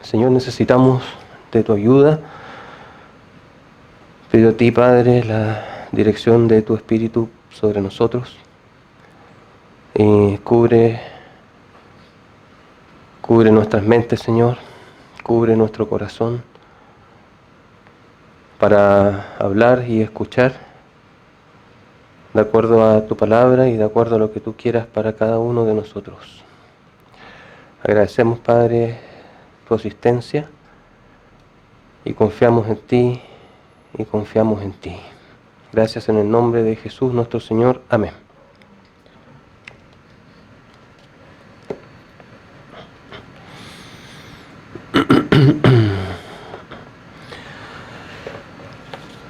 Señor, necesitamos de tu ayuda. Pido a ti, Padre, la dirección de tu Espíritu sobre nosotros. Cubre nuestras mentes, Señor. Cubre nuestro corazón para hablar y escuchar de acuerdo a tu palabra y de acuerdo a lo que tú quieras para cada uno de nosotros. Agradecemos, Padre, tu asistencia y confiamos en ti y confiamos en ti. Gracias en el nombre de Jesús nuestro Señor. Amén.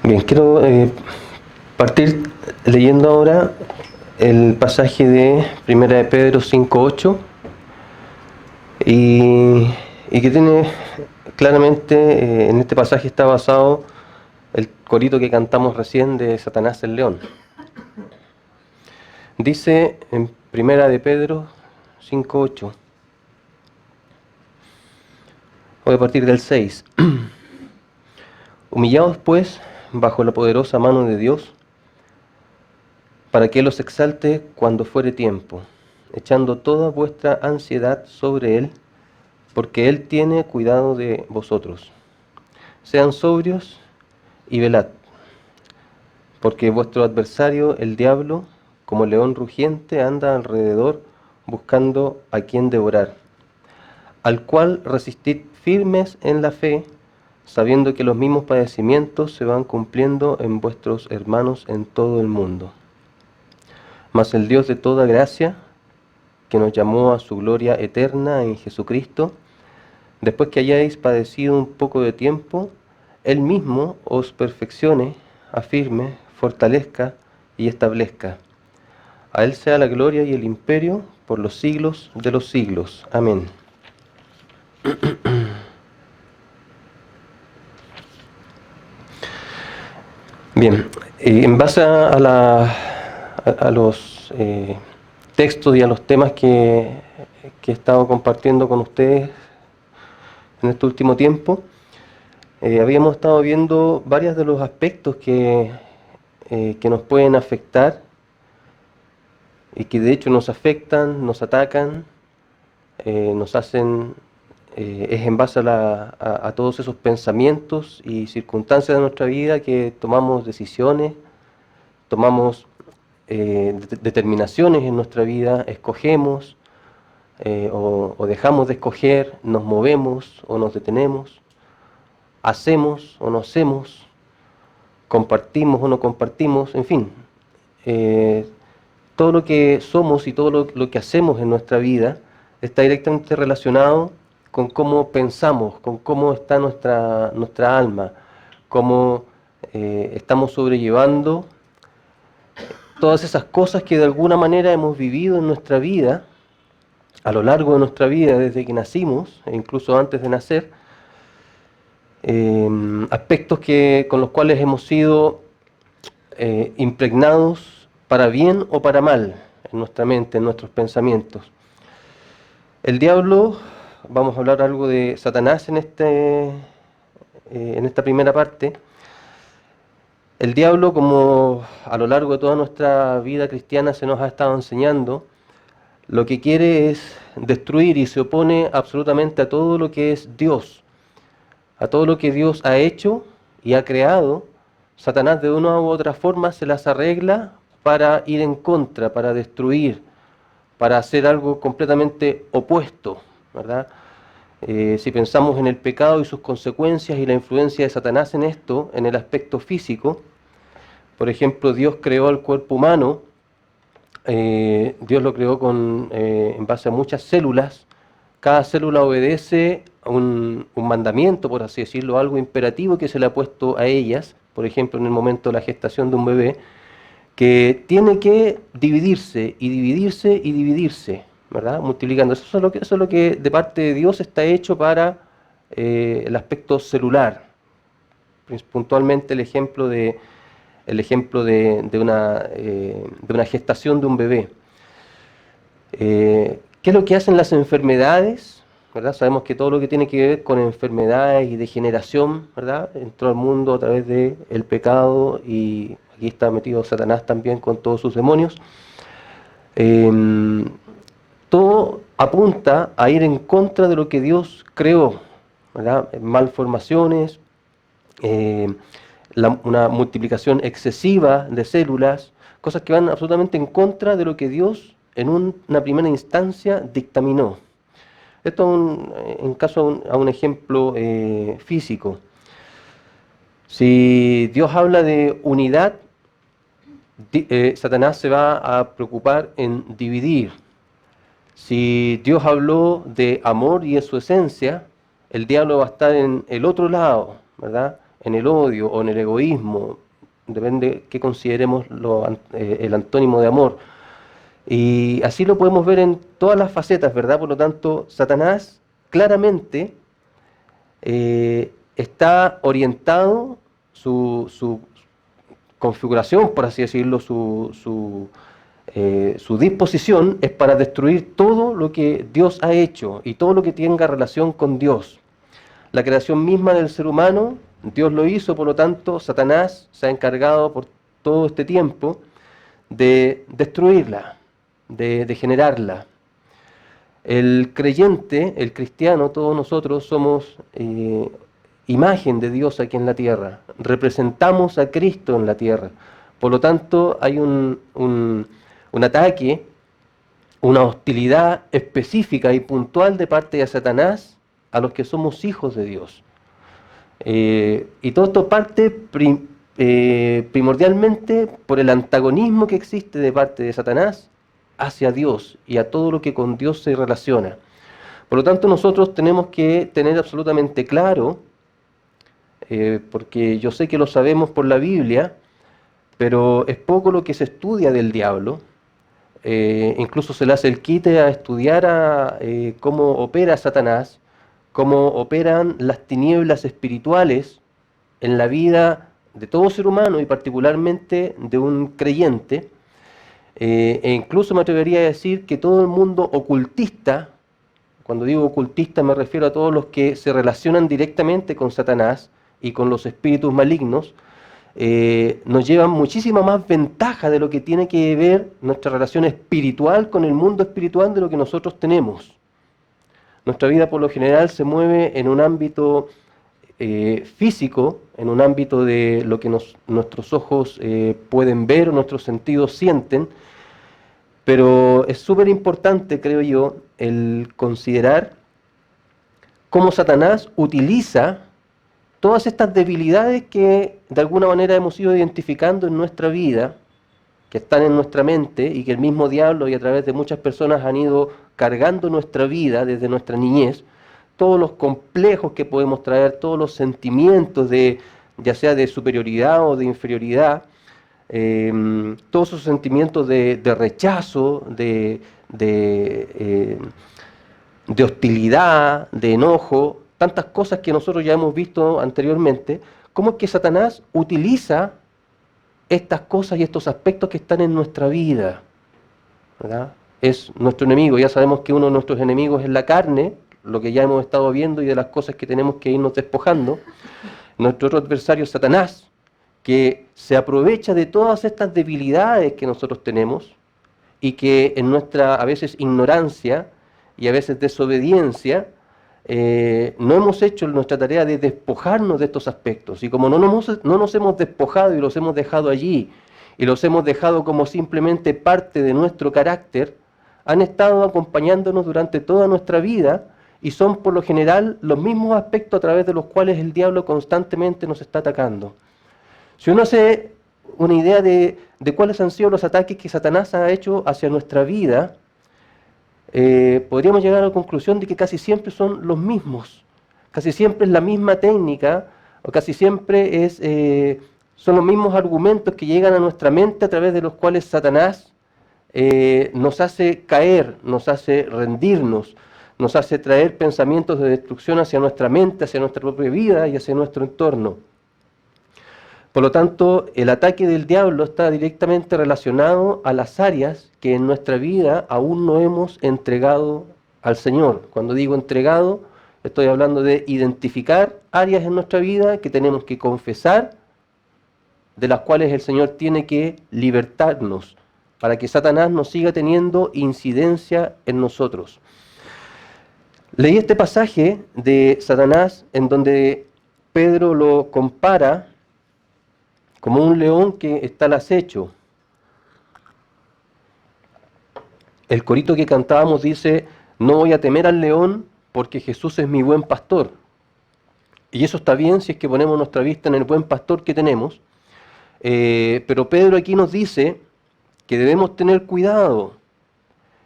Bien, quiero partir leyendo ahora el pasaje de 1 de Pedro 5:8 y que tiene claramente, en este pasaje está basado el corito que cantamos recién de Satanás el León. Dice en 1 de Pedro 5:8, voy a partir del 6. Humillaos pues bajo la poderosa mano de Dios, para que Él os exalte cuando fuere tiempo, echando toda vuestra ansiedad sobre Él, porque Él tiene cuidado de vosotros. Sean sobrios y velad, porque vuestro adversario, el diablo, como león rugiente, anda alrededor buscando a quien devorar, al cual resistid firmes en la fe, sabiendo que los mismos padecimientos se van cumpliendo en vuestros hermanos en todo el mundo. Mas el Dios de toda gracia, que nos llamó a su gloria eterna en Jesucristo, después que hayáis padecido un poco de tiempo, Él mismo os perfeccione, afirme, fortalezca y establezca. A Él sea la gloria y el imperio por los siglos de los siglos. Amén. Bien, en base a los textos y a los temas que he estado compartiendo con ustedes en este último tiempo, habíamos estado viendo varios de los aspectos que nos pueden afectar y que de hecho nos afectan, nos atacan, nos hacen, es en base a todos esos pensamientos y circunstancias de nuestra vida que tomamos decisiones, tomamos determinaciones en nuestra vida, escogemos o dejamos de escoger, nos movemos o nos detenemos, hacemos o no hacemos, compartimos o no compartimos, en fin. Todo lo que somos y todo lo que hacemos en nuestra vida está directamente relacionado con cómo pensamos, con cómo está nuestra alma, cómo estamos sobrellevando todas esas cosas que de alguna manera hemos vivido en nuestra vida, a lo largo de nuestra vida, desde que nacimos, e incluso antes de nacer, aspectos con los cuales hemos sido impregnados para bien o para mal en nuestra mente, en nuestros pensamientos. El diablo, vamos a hablar algo de Satanás en esta primera parte. El diablo, como a lo largo de toda nuestra vida cristiana se nos ha estado enseñando, lo que quiere es destruir y se opone absolutamente a todo lo que es Dios, a todo lo que Dios ha hecho y ha creado. Satanás de una u otra forma se las arregla para ir en contra, para destruir, para hacer algo completamente opuesto, ¿verdad? Si pensamos en el pecado y sus consecuencias y la influencia de Satanás en esto, en el aspecto físico, por ejemplo, Dios creó el cuerpo humano, Dios lo creó en base a muchas células, cada célula obedece a un mandamiento, por así decirlo, algo imperativo que se le ha puesto a ellas, por ejemplo, en el momento de la gestación de un bebé, que tiene que dividirse y dividirse y dividirse, ¿verdad? Multiplicando. Eso es lo que de parte de Dios está hecho para el aspecto celular. Puntualmente el ejemplo de una gestación de un bebé. ¿Qué es lo que hacen las enfermedades? ¿verdad? Sabemos que todo lo que tiene que ver con enfermedades y degeneración, ¿verdad? Entró al mundo a través del pecado, y aquí está metido Satanás también con todos sus demonios. Todo apunta a ir en contra de lo que Dios creó, ¿verdad? Malformaciones, eh, una multiplicación excesiva de células, cosas que van absolutamente en contra de lo que Dios en una primera instancia dictaminó. Esto en caso a un ejemplo físico. Si Dios habla de unidad, Satanás se va a preocupar en dividir. Si Dios habló de amor y es su esencia, el diablo va a estar en el otro lado, ¿verdad? En el odio o en el egoísmo, depende qué consideremos el antónimo de amor. Y así lo podemos ver en todas las facetas, ¿verdad? Por lo tanto, Satanás claramente está orientado, su configuración, por así decirlo, su disposición es para destruir todo lo que Dios ha hecho y todo lo que tenga relación con Dios. La creación misma del ser humano, Dios lo hizo, por lo tanto, Satanás se ha encargado por todo este tiempo de destruirla, de degenerarla. El creyente, el cristiano, todos nosotros somos imagen de Dios aquí en la tierra. Representamos a Cristo en la tierra. Por lo tanto, hay un ataque, una hostilidad específica y puntual de parte de Satanás a los que somos hijos de Dios. Y todo esto parte primordialmente por el antagonismo que existe de parte de Satanás hacia Dios y a todo lo que con Dios se relaciona. Por lo tanto, nosotros tenemos que tener absolutamente claro, porque yo sé que lo sabemos por la Biblia, pero es poco lo que se estudia del diablo. Incluso se le hace el quite a estudiar cómo opera Satanás, cómo operan las tinieblas espirituales en la vida de todo ser humano y particularmente de un creyente. E incluso me atrevería a decir que todo el mundo ocultista, cuando digo ocultista me refiero a todos los que se relacionan directamente con Satanás y con los espíritus malignos, nos llevan muchísima más ventaja de lo que tiene que ver nuestra relación espiritual con el mundo espiritual de lo que nosotros tenemos. Nuestra vida por lo general se mueve en un ámbito físico, en un ámbito de lo que nuestros ojos pueden ver o nuestros sentidos sienten, pero es súper importante, creo yo, el considerar cómo Satanás utiliza todas estas debilidades que de alguna manera hemos ido identificando en nuestra vida, que están en nuestra mente y que el mismo diablo y a través de muchas personas han ido cargando nuestra vida desde nuestra niñez, todos los complejos que podemos traer, todos los sentimientos de, ya sea de superioridad o de inferioridad, todos esos sentimientos de rechazo, de hostilidad, de enojo, tantas cosas que nosotros ya hemos visto anteriormente, cómo es que Satanás utiliza estas cosas y estos aspectos que están en nuestra vida, ¿verdad? Es nuestro enemigo. Ya sabemos que uno de nuestros enemigos es la carne, lo que ya hemos estado viendo y de las cosas que tenemos que irnos despojando. Nuestro otro adversario es Satanás, que se aprovecha de todas estas debilidades que nosotros tenemos y que en nuestra a veces ignorancia y a veces desobediencia no hemos hecho nuestra tarea de despojarnos de estos aspectos. Y como no nos hemos despojado y los hemos dejado allí y los hemos dejado como simplemente parte de nuestro carácter, han estado acompañándonos durante toda nuestra vida y son por lo general los mismos aspectos a través de los cuales el diablo constantemente nos está atacando. Si uno hace una idea de cuáles han sido los ataques que Satanás ha hecho hacia nuestra vida, podríamos llegar a la conclusión de que casi siempre son los mismos, casi siempre es la misma técnica, o casi siempre son los mismos argumentos que llegan a nuestra mente a través de los cuales Satanás nos hace caer, nos hace rendirnos, nos hace traer pensamientos de destrucción hacia nuestra mente, hacia nuestra propia vida y hacia nuestro entorno. Por lo tanto, el ataque del diablo está directamente relacionado a las áreas que en nuestra vida aún no hemos entregado al Señor. Cuando digo entregado, estoy hablando de identificar áreas en nuestra vida que tenemos que confesar, de las cuales el Señor tiene que libertarnos, para que Satanás no siga teniendo incidencia en nosotros. Leí este pasaje de Satanás en donde Pedro lo compara como un león que está al acecho. El corito que cantábamos dice: no voy a temer al león porque Jesús es mi buen pastor. Y eso está bien si es que ponemos nuestra vista en el buen pastor que tenemos. Pero Pedro aquí nos dice que debemos tener cuidado,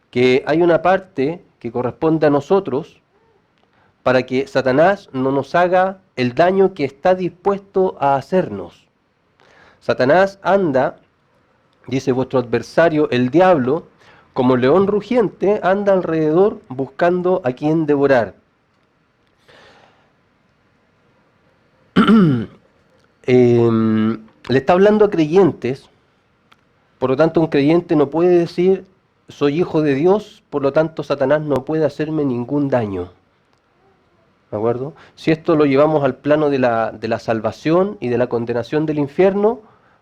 que hay una parte que corresponde a nosotros para que Satanás no nos haga el daño que está dispuesto a hacernos. Satanás anda, dice vuestro adversario, el diablo, como león rugiente, anda alrededor buscando a quien devorar. Le está hablando a creyentes, por lo tanto un creyente no puede decir soy hijo de Dios, por lo tanto Satanás no puede hacerme ningún daño. ¿De acuerdo? Si esto lo llevamos al plano de la salvación y de la condenación del infierno,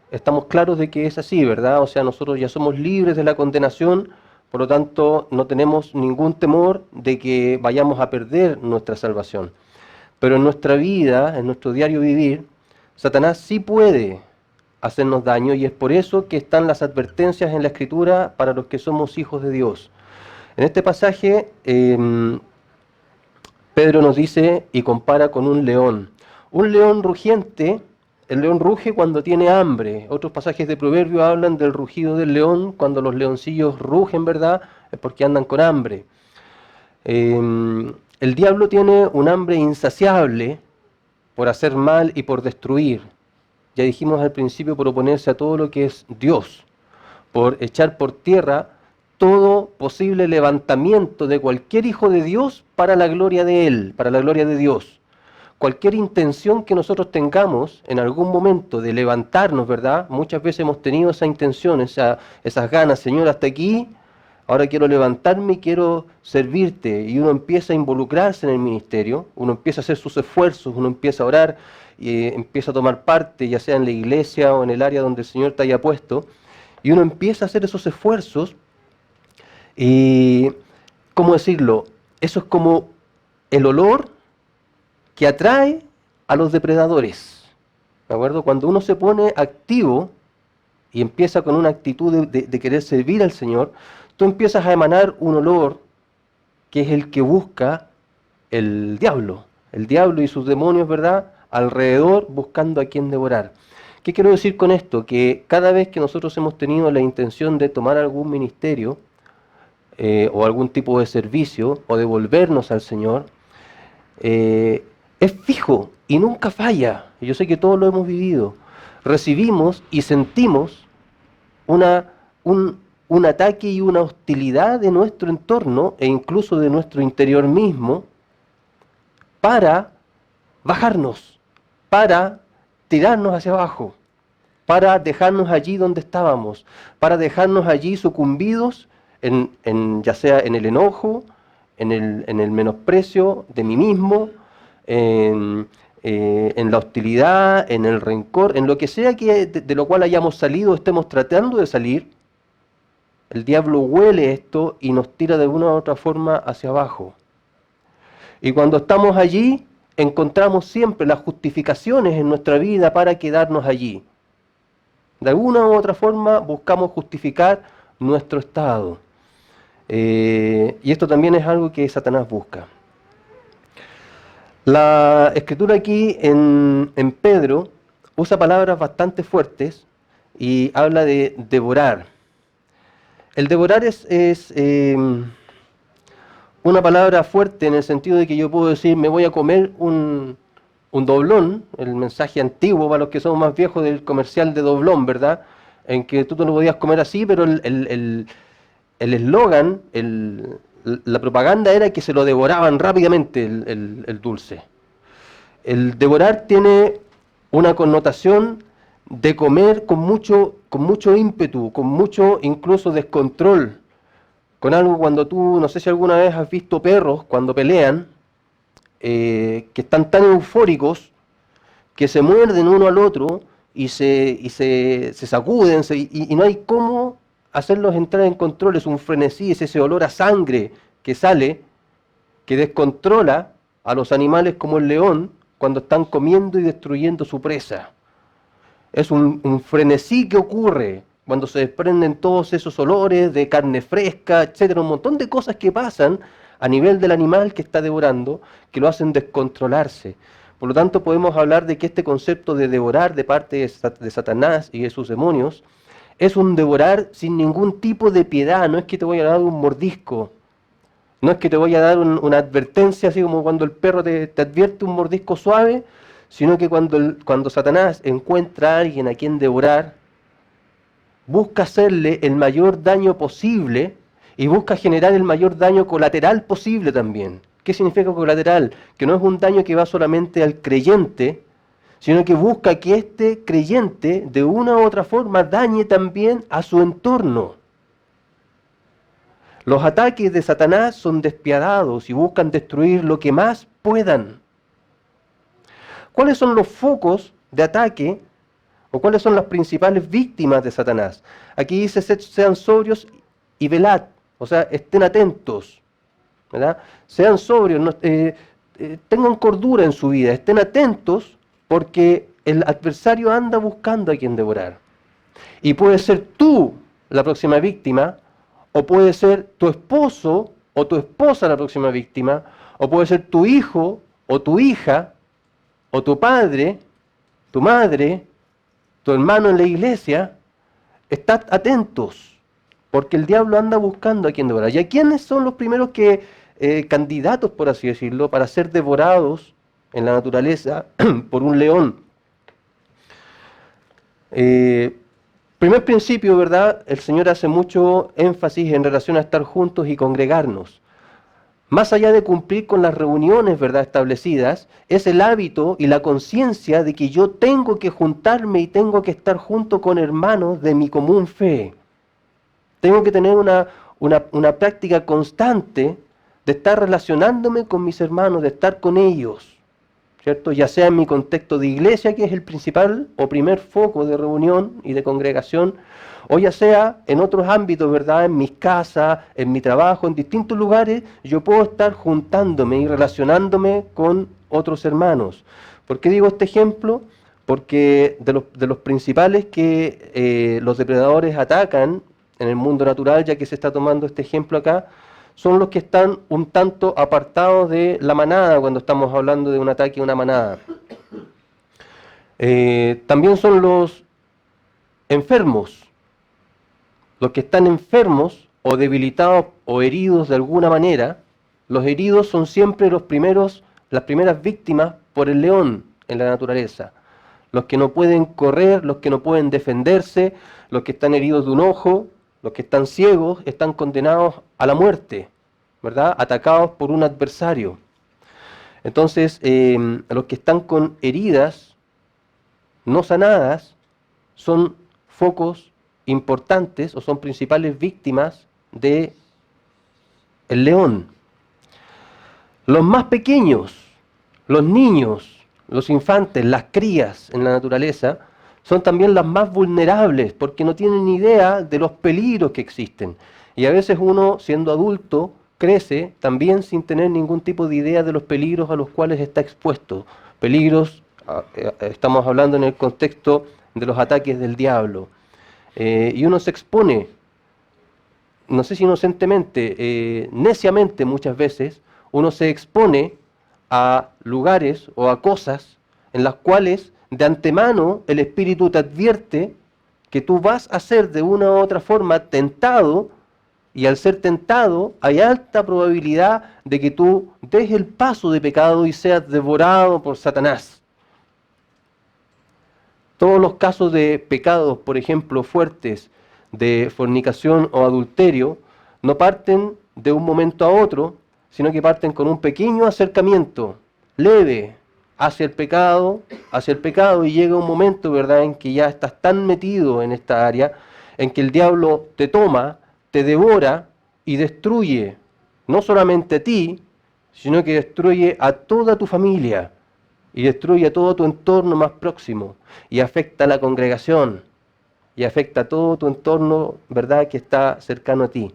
estamos claros de que es así, ¿verdad? O sea, nosotros ya somos libres de la condenación, por lo tanto no tenemos ningún temor de que vayamos a perder nuestra salvación. Pero en nuestra vida, en nuestro diario vivir, Satanás sí puede hacernos daño, y es por eso que están las advertencias en la Escritura para los que somos hijos de Dios. En este pasaje, Pedro nos dice y compara con un león. Un león rugiente, el león ruge cuando tiene hambre. Otros pasajes de Proverbios hablan del rugido del león. Cuando los leoncillos rugen, ¿verdad?, es porque andan con hambre. El diablo tiene un hambre insaciable por hacer mal y por destruir. Ya dijimos al principio, por oponerse a todo lo que es Dios, por echar por tierra todo posible levantamiento de cualquier hijo de Dios para la gloria de Él, para la gloria de Dios. Cualquier intención que nosotros tengamos en algún momento de levantarnos, ¿verdad? Muchas veces hemos tenido esa intención, esas ganas: Señor, hasta aquí, ahora quiero levantarme y quiero servirte. Y uno empieza a involucrarse en el ministerio, uno empieza a hacer sus esfuerzos, uno empieza a orar y empieza a tomar parte, ya sea en la iglesia o en el área donde el Señor te haya puesto, y uno empieza a hacer esos esfuerzos. Y, ¿cómo decirlo? Eso es como el olor que atrae a los depredadores. ¿De acuerdo? Cuando uno se pone activo y empieza con una actitud de querer servir al Señor, tú empiezas a emanar un olor que es el que busca el diablo y sus demonios, ¿verdad?, alrededor buscando a quien devorar. ¿Qué quiero decir con esto? Que cada vez que nosotros hemos tenido la intención de tomar algún ministerio, o algún tipo de servicio, o devolvernos al Señor, es fijo y nunca falla. Yo sé que todos lo hemos vivido. Recibimos y sentimos un ataque y una hostilidad de nuestro entorno e incluso de nuestro interior mismo para bajarnos, para tirarnos hacia abajo, para dejarnos allí donde estábamos, para dejarnos allí sucumbidos ya sea en el enojo, en el menosprecio de mí mismo, en la hostilidad, en el rencor, en lo que sea que de lo cual hayamos salido, estemos tratando de salir. El diablo huele esto y nos tira de una u otra forma hacia abajo. Y cuando estamos allí, encontramos siempre las justificaciones en nuestra vida para quedarnos allí. De alguna u otra forma buscamos justificar nuestro estado. Y esto también es algo que Satanás busca. La escritura aquí en Pedro usa palabras bastante fuertes y habla de devorar. El devorar es una palabra fuerte en el sentido de que yo puedo decir me voy a comer un doblón, el mensaje antiguo para los que somos más viejos del comercial de doblón, ¿verdad? En que tú te lo podías comer así, pero el eslogan, la propaganda era que se lo devoraban rápidamente el dulce. El devorar tiene una connotación de comer con mucho ímpetu, con mucho incluso descontrol, con algo cuando tú, no sé si alguna vez has visto perros cuando pelean, que están tan eufóricos que se muerden uno al otro y se sacuden y no hay cómo hacerlos entrar en control. Es un frenesí, es ese olor a sangre que sale, que descontrola a los animales como el león cuando están comiendo y destruyendo su presa. Es un frenesí que ocurre cuando se desprenden todos esos olores de carne fresca, etcétera, un montón de cosas que pasan a nivel del animal que está devorando, que lo hacen descontrolarse. Por lo tanto, podemos hablar de que este concepto de devorar de parte de Satanás y de sus demonios es un devorar sin ningún tipo de piedad. No es que te voy a dar un mordisco, no es que te voy a dar una advertencia, así como cuando el perro te advierte un mordisco suave, sino que cuando Satanás encuentra a alguien a quien devorar, busca hacerle el mayor daño posible y busca generar el mayor daño colateral posible también. ¿Qué significa colateral? Que no es un daño que va solamente al creyente, sino que busca que este creyente de una u otra forma dañe también a su entorno. Los ataques de Satanás son despiadados y buscan destruir lo que más puedan. ¿Cuáles son los focos de ataque o cuáles son las principales víctimas de Satanás? Aquí dice, sean sobrios y velad, o sea, estén atentos, ¿verdad? Sean sobrios, tengan cordura en su vida, estén atentos porque el adversario anda buscando a quien devorar. Y puede ser tú la próxima víctima, o puede ser tu esposo o tu esposa la próxima víctima, o puede ser tu hijo o tu hija, o tu padre, tu madre, tu hermano en la iglesia. Estad atentos, porque el diablo anda buscando a quien devorar. ¿Y a quiénes son los primeros candidatos, por así decirlo, para ser devorados en la naturaleza por un león? Primer principio, ¿verdad? El Señor hace mucho énfasis en relación a estar juntos y congregarnos. Más allá de cumplir con las reuniones, ¿verdad?, establecidas, es el hábito y la conciencia de que yo tengo que juntarme y tengo que estar junto con hermanos de mi común fe. Tengo que tener una práctica constante de estar relacionándome con mis hermanos, de estar con ellos, ¿cierto? Ya sea en mi contexto de iglesia, que es el principal o primer foco de reunión y de congregación, o ya sea en otros ámbitos, ¿verdad? En mis casas, en mi trabajo, en distintos lugares, yo puedo estar juntándome y relacionándome con otros hermanos. ¿Por qué digo este ejemplo? Porque de los principales que los depredadores atacan en el mundo natural, ya que se está tomando este ejemplo acá, son los que están un tanto apartados de la manada cuando estamos hablando de un ataque a una manada. También son los enfermos, los que están enfermos o debilitados o heridos de alguna manera. Los heridos son siempre las primeras víctimas por el león en la naturaleza. Los que no pueden correr, los que no pueden defenderse, los que están heridos de un ojo, los que están ciegos, están condenados a la muerte, ¿verdad? Atacados por un adversario. Entonces, los que están con heridas no sanadas son focos importantes o son principales víctimas del león. Los más pequeños, los niños, los infantes, las crías en la naturaleza, son también las más vulnerables porque no tienen ni idea de los peligros que existen. Y a veces uno, siendo adulto, crece también sin tener ningún tipo de idea de los peligros a los cuales está expuesto. Peligros, estamos hablando en el contexto de los ataques del diablo. Y uno se expone, no sé si inocentemente, neciamente muchas veces, uno se expone a lugares o a cosas en las cuales de antemano el Espíritu te advierte que tú vas a ser de una u otra forma tentado, y al ser tentado hay alta probabilidad de que tú des el paso de pecado y seas devorado por Satanás. Todos los casos de pecados, por ejemplo, fuertes, de fornicación o adulterio, no parten de un momento a otro, sino que parten con un pequeño acercamiento, leve, hacia el pecado, y llega un momento, ¿verdad?, en que ya estás tan metido en esta área, en que el diablo te toma, te devora y destruye no solamente a ti, sino que destruye a toda tu familia y destruye a todo tu entorno más próximo y afecta a la congregación y afecta a todo tu entorno, ¿verdad?, que está cercano a ti.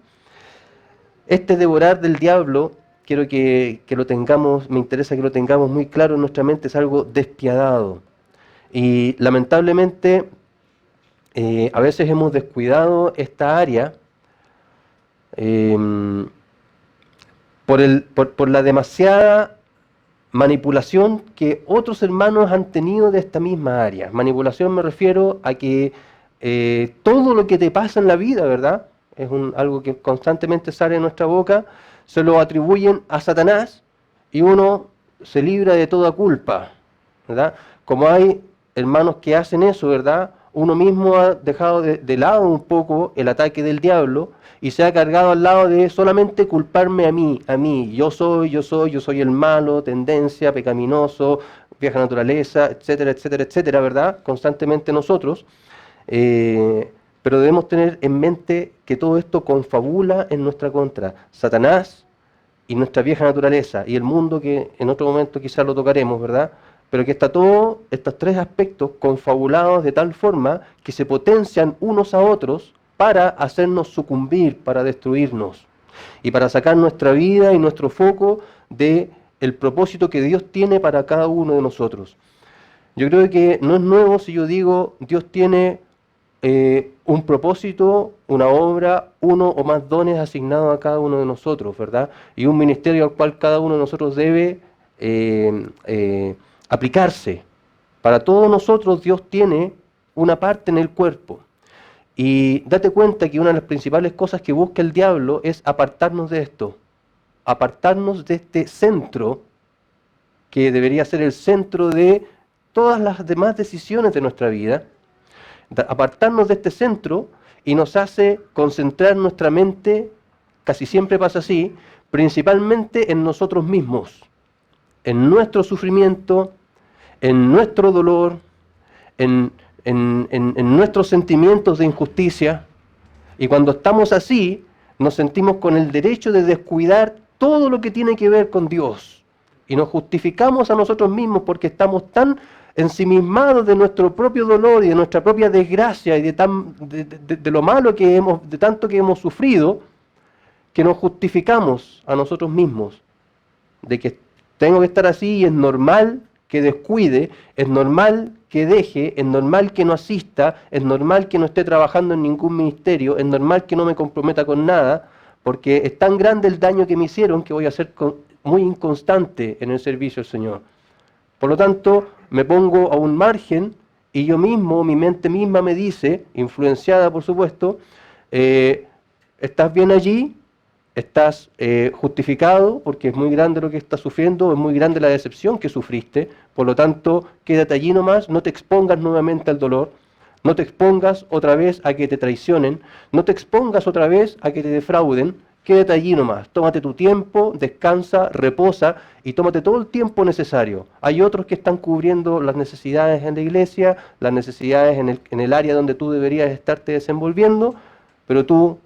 Este devorar del diablo, quiero que lo tengamos, me interesa que lo tengamos muy claro en nuestra mente, es algo despiadado. Y lamentablemente a veces hemos descuidado esta área por la demasiada manipulación que otros hermanos han tenido de esta misma área. Manipulación me refiero a que todo lo que te pasa en la vida, ¿verdad?, es algo que constantemente sale de nuestra boca, se lo atribuyen a Satanás y uno se libra de toda culpa, ¿verdad? Como hay hermanos que hacen eso, ¿verdad?, uno mismo ha dejado de lado un poco el ataque del diablo y se ha cargado al lado de solamente culparme a mí, yo soy el malo, tendencia, pecaminoso, vieja naturaleza, etcétera, etcétera, etcétera, ¿verdad? Constantemente nosotros, pero debemos tener en mente que todo esto confabula en nuestra contra. Satanás y nuestra vieja naturaleza y el mundo, que en otro momento quizás lo tocaremos, ¿verdad? Pero que está todo, estos tres aspectos confabulados de tal forma que se potencian unos a otros para hacernos sucumbir, para destruirnos y para sacar nuestra vida y nuestro foco de el propósito que Dios tiene para cada uno de nosotros. Yo creo que no es nuevo si yo digo Dios tiene un propósito, una obra, uno o más dones asignados a cada uno de nosotros, ¿verdad? Y un ministerio al cual cada uno de nosotros debe aplicarse. Para todos nosotros Dios tiene una parte en el cuerpo. Y date cuenta que una de las principales cosas que busca el diablo es apartarnos de esto, apartarnos de este centro que debería ser el centro de todas las demás decisiones de nuestra vida, apartarnos de este centro y nos hace concentrar nuestra mente, casi siempre pasa así, principalmente en nosotros mismos, en nuestro sufrimiento, en nuestro dolor, en nuestros sentimientos de injusticia. Y cuando estamos así, nos sentimos con el derecho de descuidar todo lo que tiene que ver con Dios. Y nos justificamos a nosotros mismos porque estamos tan ensimismados de nuestro propio dolor y de nuestra propia desgracia y de lo malo que hemos, de tanto que hemos sufrido, que nos justificamos a nosotros mismos de que tengo que estar así y es normal que descuide, es normal que deje, es normal que no asista, es normal que no esté trabajando en ningún ministerio, es normal que no me comprometa con nada, porque es tan grande el daño que me hicieron que voy a ser muy inconstante en el servicio al Señor. Por lo tanto, me pongo a un margen y yo mismo, mi mente misma me dice, influenciada por supuesto, ¿estás bien allí? Estás justificado porque es muy grande lo que estás sufriendo, es muy grande la decepción que sufriste, por lo tanto, quédate allí nomás, no te expongas nuevamente al dolor, no te expongas otra vez a que te traicionen, no te expongas otra vez a que te defrauden, quédate allí nomás, tómate tu tiempo, descansa, reposa y tómate todo el tiempo necesario. Hay otros que están cubriendo las necesidades en la iglesia, las necesidades en el área donde tú deberías estarte desenvolviendo, pero tú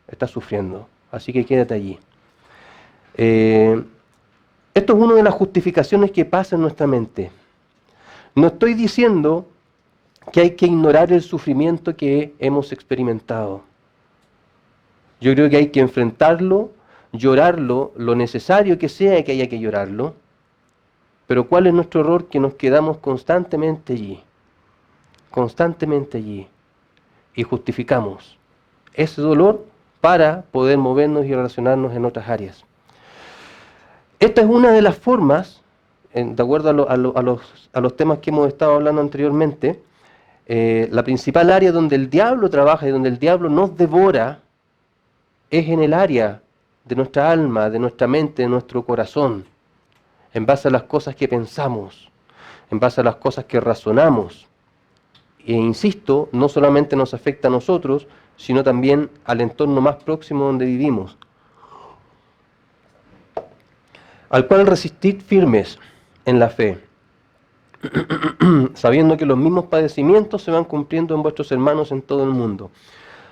estás sufriendo. Así que quédate allí. Esto es una de las justificaciones que pasa en nuestra mente. No estoy diciendo que hay que ignorar el sufrimiento que hemos experimentado. Yo creo que hay que enfrentarlo, llorarlo, lo necesario que sea que haya que llorarlo. Pero ¿cuál es nuestro error? Que nos quedamos constantemente allí. Constantemente allí. Y justificamos ese dolor para poder movernos y relacionarnos en otras áreas. Esta es una de las formas, de acuerdo a los temas que hemos estado hablando anteriormente, la principal área donde el diablo trabaja y donde el diablo nos devora es en el área de nuestra alma, de nuestra mente, de nuestro corazón, en base a las cosas que pensamos, en base a las cosas que razonamos. E insisto, no solamente nos afecta a nosotros, sino también al entorno más próximo donde vivimos. Al cual resistid firmes en la fe, sabiendo que los mismos padecimientos se van cumpliendo en vuestros hermanos en todo el mundo.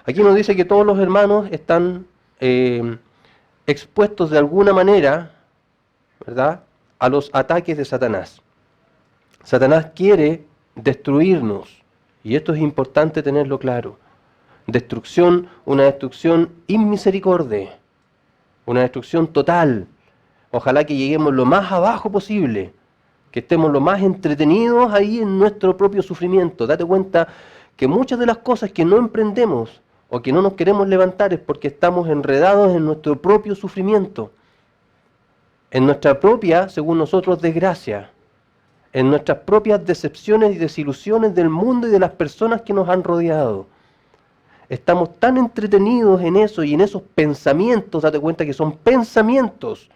Aquí nos dice que todos los hermanos están expuestos de alguna manera, ¿verdad?, a los ataques de Satanás. Satanás quiere destruirnos, y esto es importante tenerlo claro. Destrucción, una destrucción inmisericordia, una destrucción total. Ojalá que lleguemos lo más abajo posible, que estemos lo más entretenidos ahí en nuestro propio sufrimiento. Date cuenta que muchas de las cosas que no emprendemos o que no nos queremos levantar es porque estamos enredados en nuestro propio sufrimiento, en nuestra propia, según nosotros, desgracia, en nuestras propias decepciones y desilusiones del mundo y de las personas que nos han rodeado. Estamos tan entretenidos en eso y en esos pensamientos, date cuenta que son pensamientos,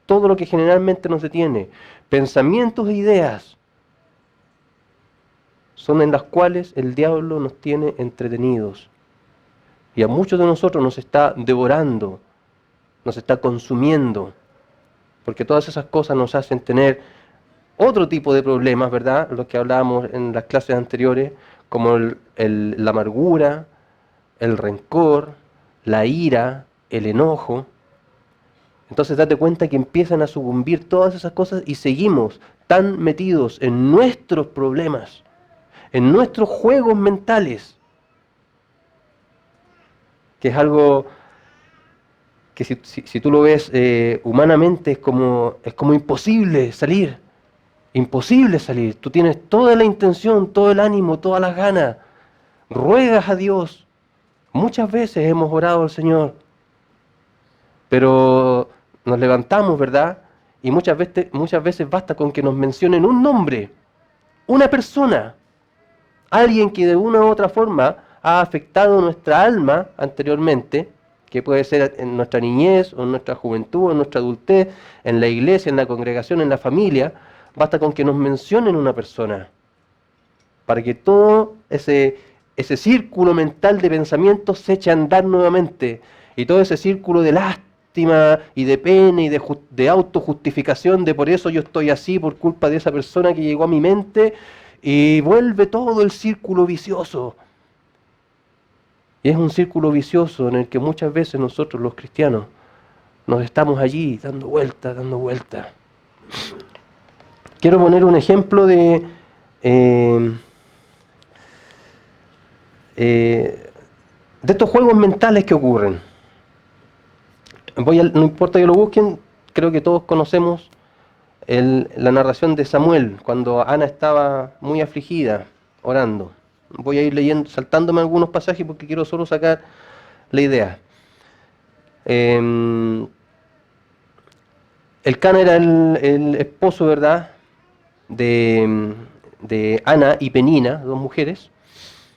todo lo que generalmente nos detiene, pensamientos e ideas, son en las cuales el diablo nos tiene entretenidos. Y a muchos de nosotros nos está devorando, nos está consumiendo, porque todas esas cosas nos hacen tener otro tipo de problemas, ¿verdad? Los que hablábamos en las clases anteriores, como la amargura, el rencor, la ira, el enojo. Entonces date cuenta que empiezan a sucumbir todas esas cosas y seguimos tan metidos en nuestros problemas, en nuestros juegos mentales, que es algo que si tú lo ves humanamente es como imposible salir. Imposible salir. Tú tienes toda la intención, todo el ánimo, todas las ganas. Ruegas a Dios. Muchas veces hemos orado al Señor, pero nos levantamos, ¿verdad? Y muchas veces basta con que nos mencionen un nombre, una persona, alguien que de una u otra forma ha afectado nuestra alma anteriormente, que puede ser en nuestra niñez, o en nuestra juventud, o en nuestra adultez, en la iglesia, en la congregación, en la familia. Basta con que nos mencionen una persona para que todo ese círculo mental de pensamientos se eche a andar nuevamente, y todo ese círculo de lástima y de pena y de autojustificación de por eso yo estoy así, por culpa de esa persona que llegó a mi mente, y vuelve todo el círculo vicioso. Y es un círculo vicioso en el que muchas veces nosotros los cristianos nos estamos allí dando vueltas, dando vueltas. Quiero poner un ejemplo de estos juegos mentales que ocurren. No importa que lo busquen, creo que todos conocemos la narración de Samuel, cuando Ana estaba muy afligida, orando. Voy a ir leyendo, saltándome algunos pasajes porque quiero solo sacar la idea. El Cana era el esposo, ¿verdad?, de Ana y Penina, dos mujeres.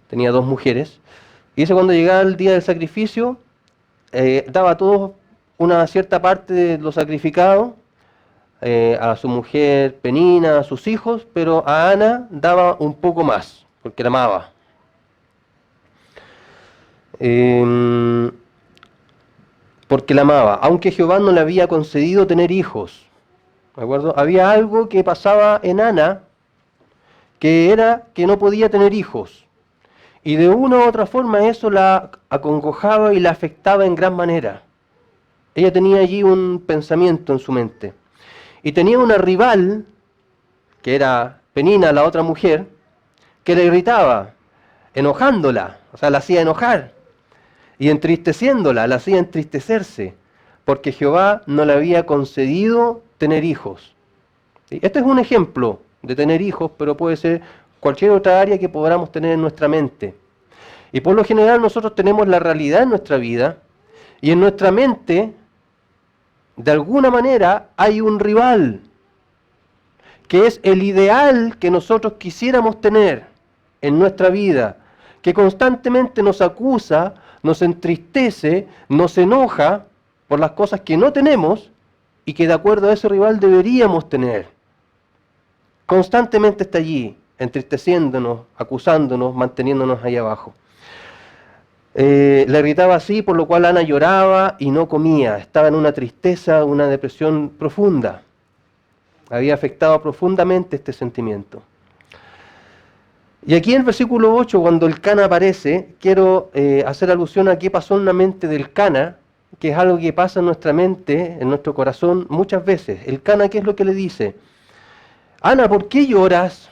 Tenía dos mujeres. Y ese, cuando llegaba el día del sacrificio, daba a todos una cierta parte de lo sacrificado, a su mujer Penina, a sus hijos, pero a Ana daba un poco más, porque la amaba. Porque la amaba, aunque Jehová no le había concedido tener hijos. ¿De acuerdo? Había algo que pasaba en Ana, que era que no podía tener hijos. Y de una u otra forma eso la acongojaba y la afectaba en gran manera. Ella tenía allí un pensamiento en su mente. Y tenía una rival, que era Penina, la otra mujer, que le gritaba, enojándola, o sea, la hacía enojar. Y entristeciéndola, la hacía entristecerse, porque Jehová no le había concedido tener hijos. Este es un ejemplo de tener hijos, pero puede ser cualquier otra área que podamos tener en nuestra mente. Y por lo general nosotros tenemos la realidad en nuestra vida, y en nuestra mente, de alguna manera, hay un rival, que es el ideal que nosotros quisiéramos tener en nuestra vida, que constantemente nos acusa, nos entristece, nos enoja por las cosas que no tenemos y que de acuerdo a ese rival deberíamos tener. Constantemente está allí, entristeciéndonos, acusándonos, manteniéndonos ahí abajo. Le irritaba así, por lo cual Ana lloraba y no comía. Estaba en una tristeza, una depresión profunda. Había afectado profundamente este sentimiento. Y aquí en el versículo 8, cuando el Cana aparece, quiero hacer alusión a qué pasó en la mente del Cana que es algo que pasa en nuestra mente, en nuestro corazón, muchas veces. El Cana, ¿qué es lo que le dice? Ana, ¿por qué lloras?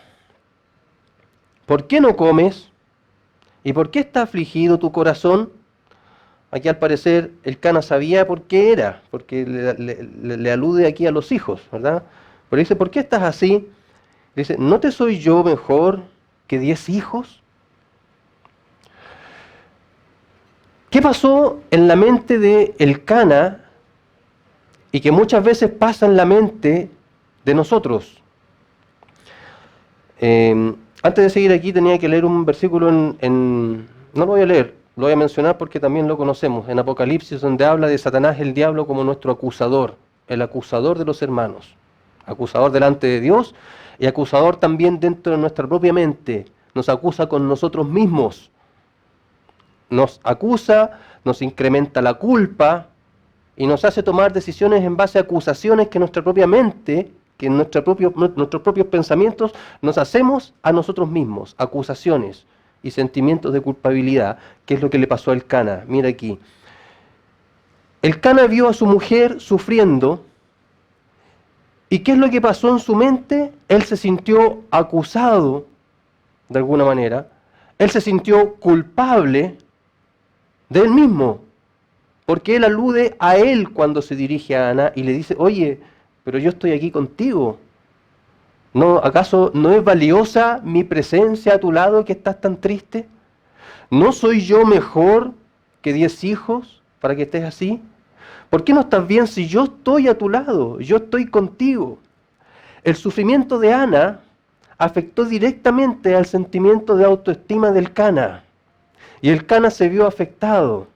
¿Por qué no comes? ¿Y por qué está afligido tu corazón? Aquí al parecer el Cana sabía por qué era, porque le alude aquí a los hijos, ¿verdad? Pero dice, ¿por qué estás así? Dice, ¿no te soy yo mejor que 10 hijos? ¿Qué pasó en la mente de el Cana y que muchas veces pasa en la mente de nosotros? Antes de seguir aquí tenía que leer un versículo no lo voy a leer, lo voy a mencionar porque también lo conocemos, en Apocalipsis, donde habla de Satanás, el diablo, como nuestro acusador, el acusador de los hermanos, acusador delante de Dios y acusador también dentro de nuestra propia mente, nos acusa con nosotros mismos, nos acusa, nos incrementa la culpa y nos hace tomar decisiones en base a acusaciones que nuestra propia mente, que nuestros propios pensamientos nos hacemos a nosotros mismos, acusaciones y sentimientos de culpabilidad, que es lo que le pasó al Cana. Mira aquí. El Cana vio a su mujer sufriendo, ¿y qué es lo que pasó en su mente? Él se sintió acusado, de alguna manera, él se sintió culpable de él mismo, porque él alude a él cuando se dirige a Ana y le dice, oye, pero yo estoy aquí contigo. ¿No, acaso no es valiosa mi presencia a tu lado que estás tan triste? ¿No soy yo mejor que 10 hijos para que estés así? ¿Por qué no estás bien si yo estoy a tu lado? Yo estoy contigo. El sufrimiento de Ana afectó directamente al sentimiento de autoestima del Cana. Y el Cana se vio afectado.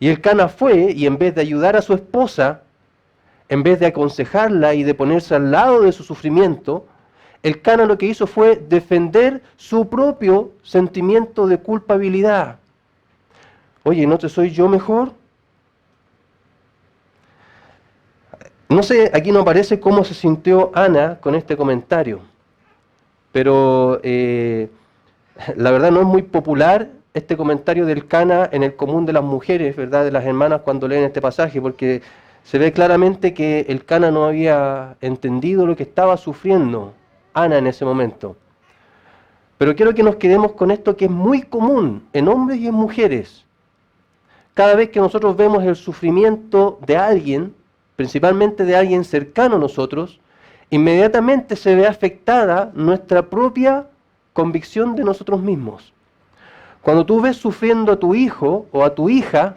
Y el Cana fue, y en vez de ayudar a su esposa, en vez de aconsejarla y de ponerse al lado de su sufrimiento, el Cana lo que hizo fue defender su propio sentimiento de culpabilidad. Oye, ¿no te soy yo mejor? No sé, aquí no aparece cómo se sintió Ana con este comentario, pero la verdad no es muy popular este comentario del Cana en el común de las mujeres, ¿verdad? De las hermanas cuando leen este pasaje, porque se ve claramente que el Cana no había entendido lo que estaba sufriendo Ana en ese momento. Pero quiero que nos quedemos con esto que es muy común en hombres y en mujeres. Cada vez que nosotros vemos el sufrimiento de alguien, principalmente de alguien cercano a nosotros, inmediatamente se ve afectada nuestra propia convicción de nosotros mismos. Cuando tú ves sufriendo a tu hijo o a tu hija,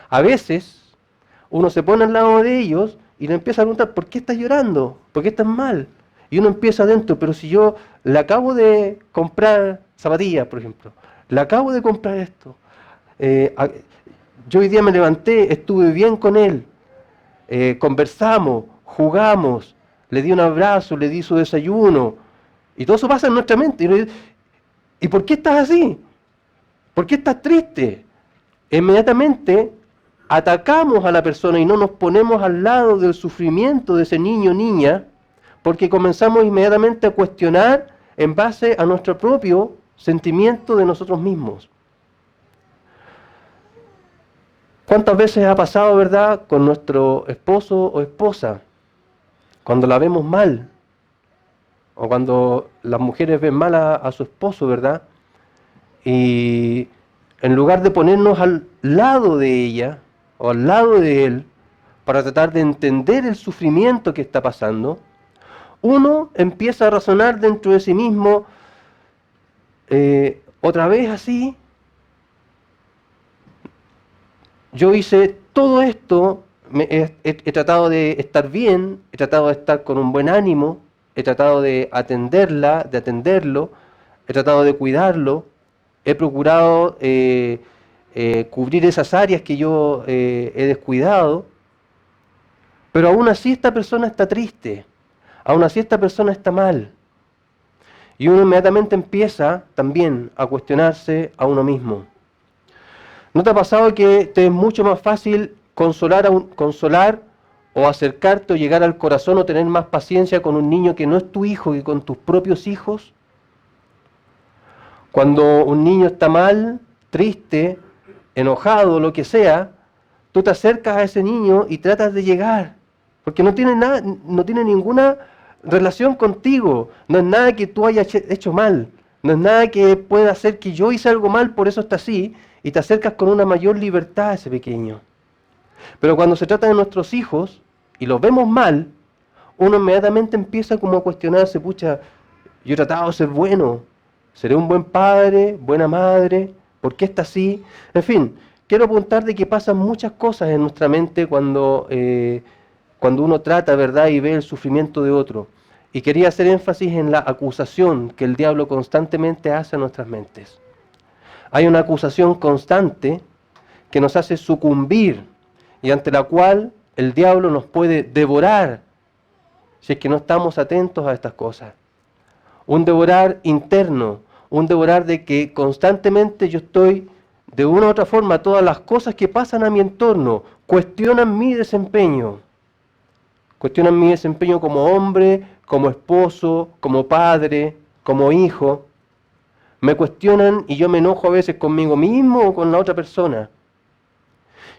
a veces uno se pone al lado de ellos y le empieza a preguntar, ¿por qué estás llorando? ¿Por qué estás mal? Y uno empieza adentro, pero si yo le acabo de comprar zapatillas, por ejemplo, le acabo de comprar esto, yo hoy día me levanté, estuve bien con él, conversamos, jugamos, le di un abrazo, le di su desayuno, y todo eso pasa en nuestra mente. ¿Y por qué estás así? ¿Por qué estás triste? Inmediatamente atacamos a la persona y no nos ponemos al lado del sufrimiento de ese niño o niña, porque comenzamos inmediatamente a cuestionar en base a nuestro propio sentimiento de nosotros mismos. ¿Cuántas veces ha pasado, verdad, con nuestro esposo o esposa, cuando la vemos mal, o cuando las mujeres ven mal a su esposo, verdad? Y en lugar de ponernos al lado de ella, o al lado de él, para tratar de entender el sufrimiento que está pasando, uno empieza a razonar dentro de sí mismo, otra vez así, yo hice todo esto, he tratado de estar bien, he tratado de estar con un buen ánimo, he tratado de atenderla, de atenderlo, he tratado de cuidarlo, he procurado cubrir esas áreas que yo he descuidado, pero aún así esta persona está triste, aún así esta persona está mal. Y uno inmediatamente empieza también a cuestionarse a uno mismo. ¿No te ha pasado que te es mucho más fácil consolar o acercarte o llegar al corazón o tener más paciencia con un niño que no es tu hijo que con tus propios hijos? Cuando un niño está mal, triste, enojado, lo que sea, tú te acercas a ese niño y tratas de llegar, porque no tiene nada, no tiene ninguna relación contigo, no es nada que tú hayas hecho mal, no es nada que pueda hacer que yo hice algo mal, por eso está así, y te acercas con una mayor libertad a ese pequeño. Pero cuando se trata de nuestros hijos, y los vemos mal, uno inmediatamente empieza como a cuestionarse, pucha, yo he tratado de ser bueno, seré un buen padre, buena madre, ¿por qué está así? En fin, quiero apuntar de que pasan muchas cosas en nuestra mente cuando uno trata, ¿verdad?, y ve el sufrimiento de otro. Y quería hacer énfasis en la acusación que el diablo constantemente hace a nuestras mentes. Hay una acusación constante que nos hace sucumbir y ante la cual el diablo nos puede devorar si es que no estamos atentos a estas cosas. Un devorar interno, un devorar de que constantemente yo estoy, de una u otra forma, todas las cosas que pasan a mi entorno cuestionan mi desempeño. Cuestionan mi desempeño como hombre, como esposo, como padre, como hijo. Me cuestionan y yo me enojo a veces conmigo mismo o con la otra persona.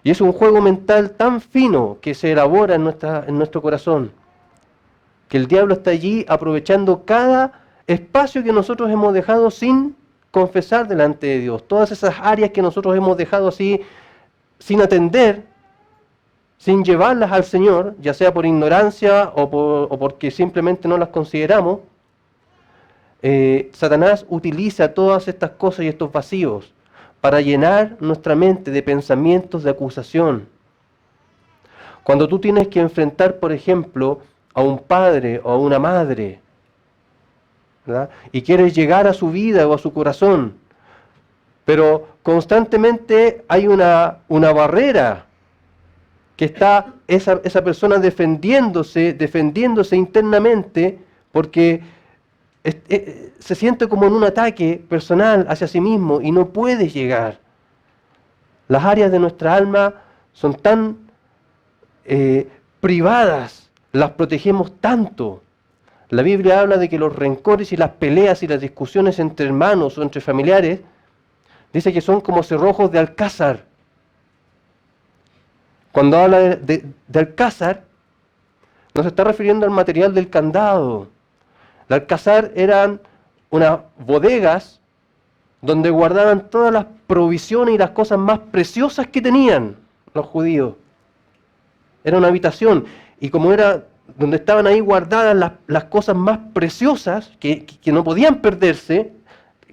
Y es un juego mental tan fino que se elabora en nuestro corazón, que el diablo está allí aprovechando cada espacio que nosotros hemos dejado sin confesar delante de Dios. Todas esas áreas que nosotros hemos dejado así sin atender, sin llevarlas al Señor, ya sea por ignorancia o porque simplemente no las consideramos, Satanás utiliza todas estas cosas y estos vacíos para llenar nuestra mente de pensamientos de acusación. Cuando tú tienes que enfrentar, por ejemplo, a un padre o a una madre, ¿verdad?, y quieres llegar a su vida o a su corazón, pero constantemente hay una barrera que está esa persona defendiéndose internamente porque se siente como en un ataque personal hacia sí mismo y no puede llegar. Las áreas de nuestra alma son tan privadas, las protegemos tanto. La Biblia habla de que los rencores y las peleas y las discusiones entre hermanos o entre familiares, dice que son como cerrojos de alcázar. Cuando habla de alcázar, no se está refiriendo al material del candado. El alcázar eran unas bodegas donde guardaban todas las provisiones y las cosas más preciosas que tenían los judíos. Era una habitación, y como era donde estaban ahí guardadas las cosas más preciosas, que no podían perderse,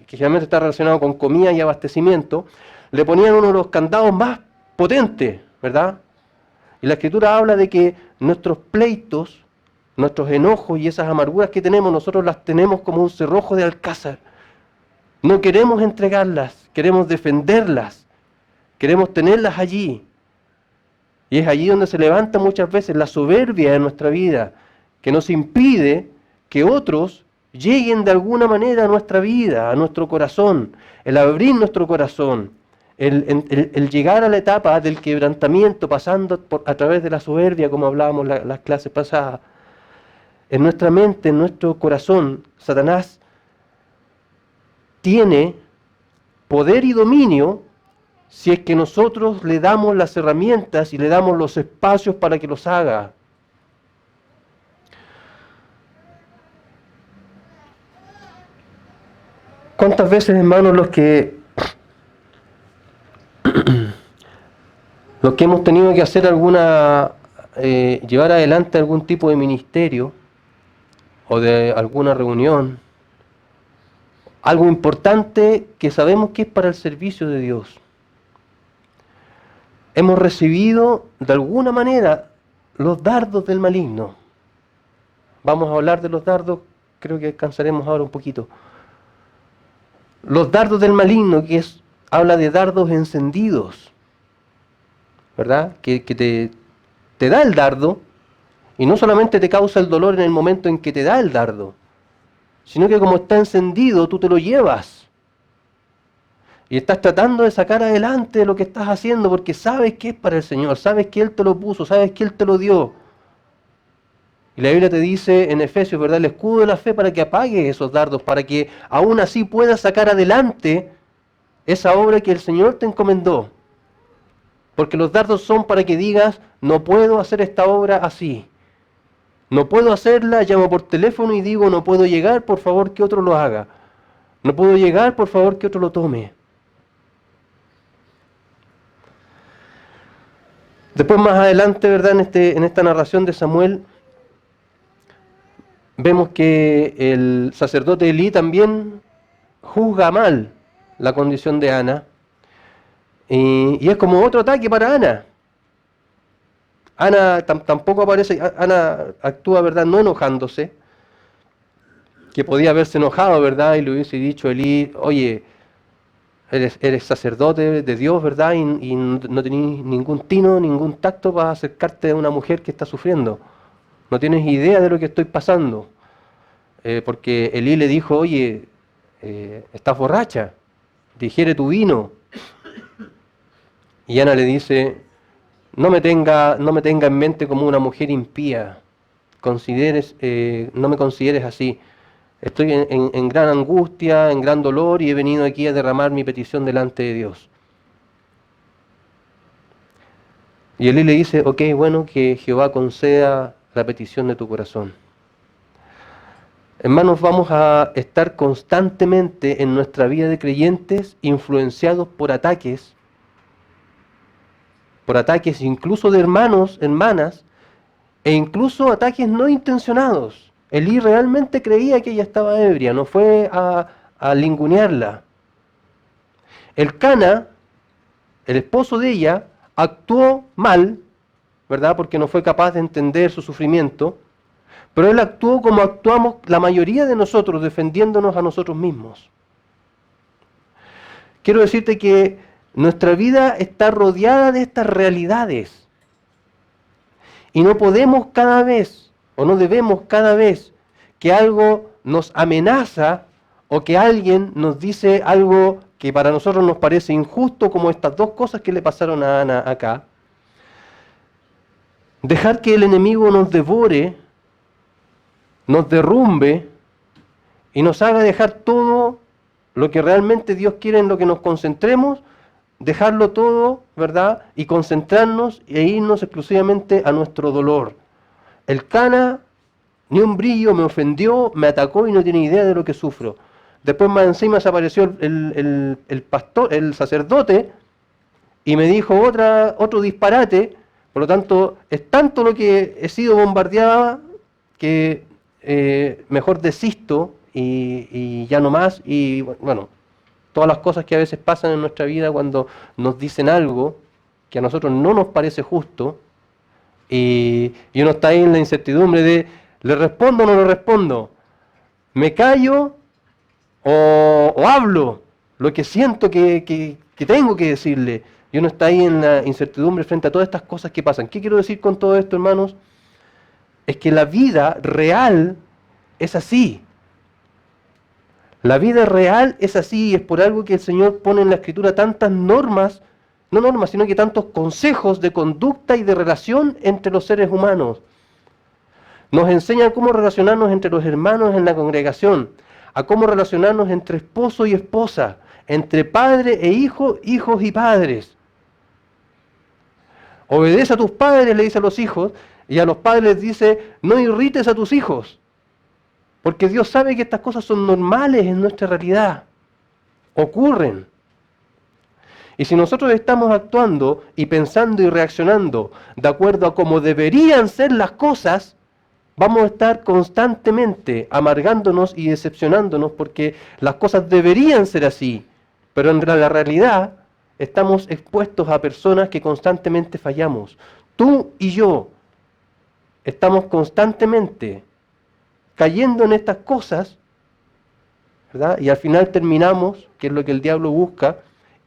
que generalmente está relacionado con comida y abastecimiento, le ponían uno de los candados más potentes, ¿verdad? Y la Escritura habla de que nuestros pleitos, nuestros enojos y esas amarguras que tenemos, nosotros las tenemos como un cerrojo de alcázar. No queremos entregarlas, queremos defenderlas, queremos tenerlas allí. Y es allí donde se levanta muchas veces la soberbia en nuestra vida, que nos impide que otros lleguen de alguna manera a nuestra vida, a nuestro corazón, el abrir nuestro corazón, el llegar a la etapa del quebrantamiento, pasando a través de la soberbia, como hablábamos las clases pasadas. En nuestra mente, en nuestro corazón, Satanás tiene poder y dominio si es que nosotros le damos las herramientas y le damos los espacios para que los haga. ¿Cuántas veces, hermanos, los que hemos tenido que hacer llevar adelante algún tipo de ministerio o de alguna reunión, algo importante que sabemos que es para el servicio de Dios, hemos recibido de alguna manera los dardos del maligno? Vamos a hablar de los dardos, creo que alcanzaremos ahora un poquito. Los dardos del maligno, habla de dardos encendidos, ¿verdad? Que te da el dardo, y no solamente te causa el dolor en el momento en que te da el dardo, sino que como está encendido, tú te lo llevas. Y estás tratando de sacar adelante lo que estás haciendo porque sabes que es para el Señor, sabes que Él te lo puso, sabes que Él te lo dio. Y la Biblia te dice en Efesios, ¿verdad?, el escudo de la fe para que apague esos dardos, para que aún así puedas sacar adelante esa obra que el Señor te encomendó. Porque los dardos son para que digas, no puedo hacer esta obra así. No puedo hacerla, llamo por teléfono y digo, no puedo llegar, por favor que otro lo haga. No puedo llegar, por favor que otro lo tome. Después más adelante, ¿verdad? En esta narración de Samuel, vemos que el sacerdote Elí también juzga mal la condición de Ana. Y es como otro ataque para Ana. Ana tampoco aparece, Ana actúa, ¿verdad? No enojándose, que podía haberse enojado, ¿verdad? Y le hubiese dicho a Elí, oye, eres sacerdote de Dios, ¿verdad? Y no tenés ningún tino, ningún tacto para acercarte a una mujer que está sufriendo. No tienes idea de lo que estoy pasando. Porque Elí le dijo, oye, estás borracha, digiere tu vino. Y Ana le dice, no me tenga en mente como una mujer impía, no me consideres así. Estoy en gran angustia, en gran dolor y he venido aquí a derramar mi petición delante de Dios. Y Elí le dice, ok, bueno, que Jehová conceda la petición de tu corazón. Hermanos, vamos a estar constantemente en nuestra vida de creyentes influenciados por ataques incluso de hermanos, hermanas, e incluso ataques no intencionados. Elí realmente creía que ella estaba ebria, no fue a lingunearla. Elcana, el esposo de ella, actuó mal, ¿verdad? Porque no fue capaz de entender su sufrimiento, pero él actuó como actuamos la mayoría de nosotros, defendiéndonos a nosotros mismos. Quiero decirte que nuestra vida está rodeada de estas realidades. Y no podemos cada vez, o no debemos cada vez, que algo nos amenaza o que alguien nos dice algo que para nosotros nos parece injusto, como estas dos cosas que le pasaron a Ana acá, dejar que el enemigo nos devore, nos derrumbe y nos haga dejar todo lo que realmente Dios quiere en lo que nos concentremos, dejarlo todo, ¿verdad? Y concentrarnos e irnos exclusivamente a nuestro dolor. Elcana, ni un brillo, me ofendió, me atacó y no tiene idea de lo que sufro. Después más encima se apareció el pastor, el sacerdote, y me dijo otro disparate. Por lo tanto, es tanto lo que he sido bombardeada que mejor desisto y ya no más. Y bueno, todas las cosas que a veces pasan en nuestra vida cuando nos dicen algo que a nosotros no nos parece justo y uno está ahí en la incertidumbre de ¿le respondo o no le respondo? ¿Me callo o hablo lo que siento que tengo que decirle? Y uno está ahí en la incertidumbre frente a todas estas cosas que pasan. ¿Qué quiero decir con todo esto, hermanos? Es que la vida real es así. La vida real es así y es por algo que el Señor pone en la Escritura tantas normas, no normas, sino que tantos consejos de conducta y de relación entre los seres humanos. Nos enseña cómo relacionarnos entre los hermanos en la congregación, a cómo relacionarnos entre esposo y esposa, entre padre e hijo, hijos y padres. Obedece a tus padres, le dice a los hijos, y a los padres les dice, no irrites a tus hijos. Porque Dios sabe que estas cosas son normales en nuestra realidad. Ocurren. Y si nosotros estamos actuando y pensando y reaccionando de acuerdo a cómo deberían ser las cosas, vamos a estar constantemente amargándonos y decepcionándonos porque las cosas deberían ser así. Pero en la realidad estamos expuestos a personas que constantemente fallamos. Tú y yo estamos constantemente cayendo en estas cosas, ¿verdad? Y al final terminamos, que es lo que el diablo busca,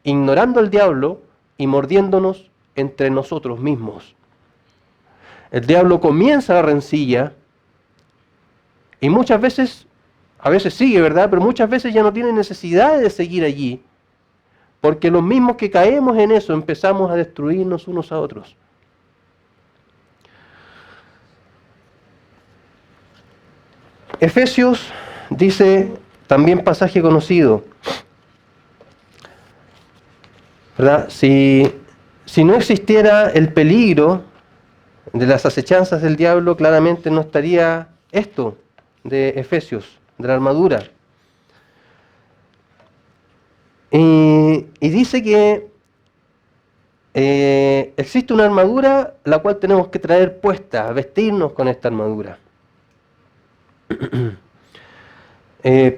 ignorando al diablo y mordiéndonos entre nosotros mismos. El diablo comienza la rencilla y muchas veces, a veces sigue, ¿verdad? Pero muchas veces ya no tiene necesidad de seguir allí, porque los mismos que caemos en eso empezamos a destruirnos unos a otros. Efesios dice, también pasaje conocido, ¿verdad? Si Si no existiera el peligro de las acechanzas del diablo, claramente no estaría esto de Efesios, de la armadura. Y dice que existe una armadura la cual tenemos que traer puesta, vestirnos con esta armadura.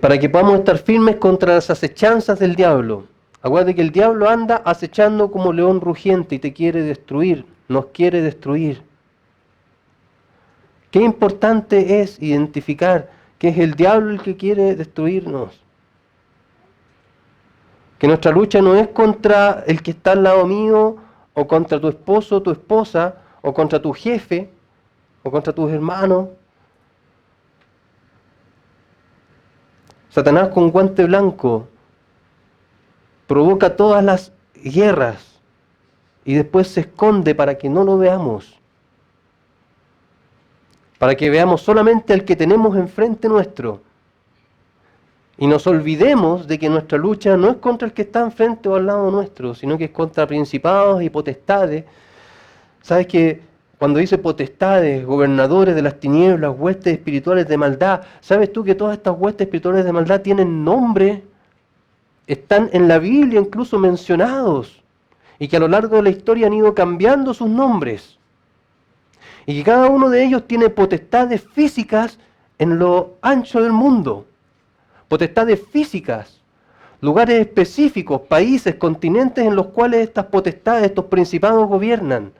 Para que podamos estar firmes contra las acechanzas del diablo. Acuérdate que el diablo anda acechando como león rugiente y te quiere destruir, nos quiere destruir. Qué importante es identificar que es el diablo el que quiere destruirnos. Que nuestra lucha no es contra el que está al lado mío, o contra tu esposo o tu esposa, o contra tu jefe, o contra tus hermanos. Satanás con guante blanco provoca todas las guerras y después se esconde para que no lo veamos. Para que veamos solamente al que tenemos enfrente nuestro. Y nos olvidemos de que nuestra lucha no es contra el que está enfrente o al lado nuestro, sino que es contra principados y potestades. ¿Sabes que cuando dice potestades, gobernadores de las tinieblas, huestes espirituales de maldad, ¿sabes tú que todas estas huestes espirituales de maldad tienen nombre? Están en la Biblia incluso mencionados. Y que a lo largo de la historia han ido cambiando sus nombres. Y que cada uno de ellos tiene potestades físicas en lo ancho del mundo. Potestades físicas, lugares específicos, países, continentes en los cuales estas potestades, estos principados gobiernan,